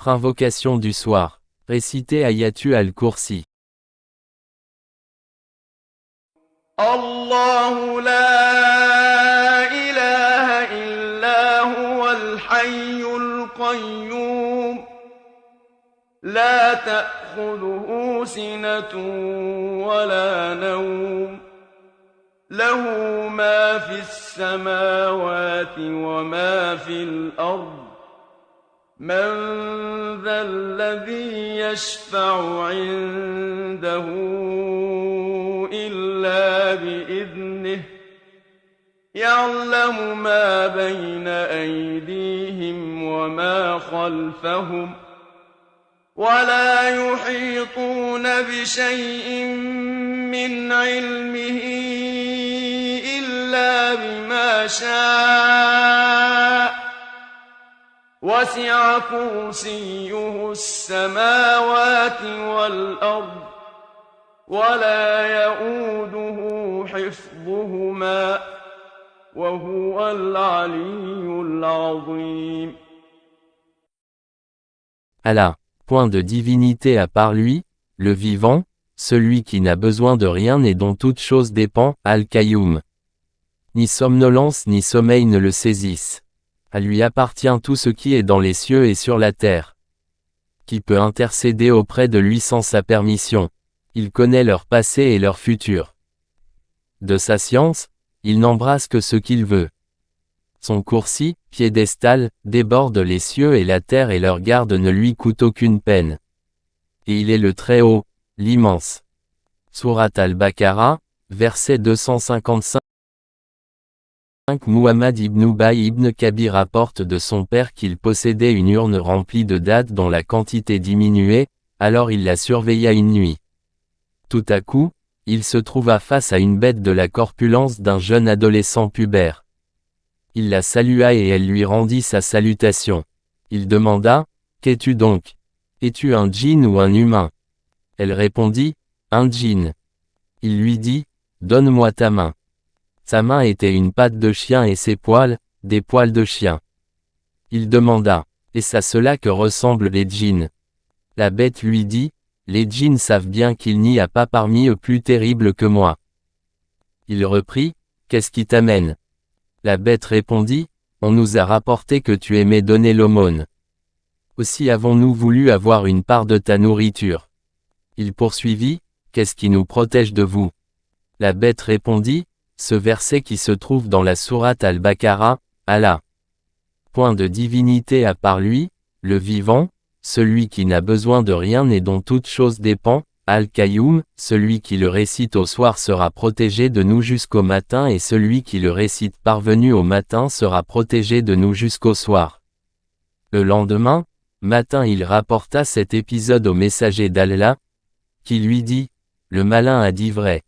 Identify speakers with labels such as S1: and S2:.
S1: Invocation du soir. Réciter Ayatul al-Kursi.
S2: الله لا إله إلا هو الحي القيوم لا تأخذه سنة ولا نوم له ما في السماوات وما في الأرض من ذا الذي يشفع عنده إلا بإذنه يعلم ما بين أيديهم وما خلفهم ولا يحيطون بشيء من علمه إلا بما شاء وسع كرسيه السماوات والأرض ولا يؤوده حفظهما وهو العلي العظيم.
S1: Allah. Point de divinité à part lui, le vivant, celui qui n'a besoin de rien et dont toute chose dépend, Al-Qayyum. Ni somnolence ni sommeil ne le saisissent. À lui appartient tout ce qui est dans les cieux et sur la terre. Qui peut intercéder auprès de lui sans sa permission? Il connaît leur passé et leur futur. De sa science, il n'embrasse que ce qu'il veut. Son coursi, piédestal, déborde les cieux et la terre et leur garde ne lui coûte aucune peine. Et il est le Très-Haut, l'immense. Surat al-Baqarah, verset 255. Muhammad ibn Ubay ibn Kabir rapporte de son père qu'il possédait une urne remplie de dattes dont la quantité diminuait, alors il la surveilla une nuit. Tout à coup, il se trouva face à une bête de la corpulence d'un jeune adolescent pubère. Il la salua et elle lui rendit sa salutation. Il demanda, « Qu'es-tu donc? Es-tu un djinn ou un humain ?» Elle répondit, « Un djinn. » Il lui dit, « Donne-moi ta main. » Sa main était une patte de chien et ses poils, des poils de chien. Il demanda, « Est-ce à cela que ressemblent les djinns ?» La bête lui dit, « Les djinns savent bien qu'il n'y a pas parmi eux plus terrible que moi. » Il reprit, « Qu'est-ce qui t'amène ?» La bête répondit, « On nous a rapporté que tu aimais donner l'aumône. Aussi avons-nous voulu avoir une part de ta nourriture. » Il poursuivit, « Qu'est-ce qui nous protège de vous ?» La bête répondit, « Ce verset qui se trouve dans la sourate al-Baqarah, Allah. Point de divinité à part lui, le vivant, celui qui n'a besoin de rien et dont toute chose dépend, Al-Qayyum, celui qui le récite au soir sera protégé de nous jusqu'au matin et celui qui le récite parvenu au matin sera protégé de nous jusqu'au soir. » Le lendemain, matin il rapporta cet épisode au messager d'Allah, qui lui dit, « Le malin a dit vrai.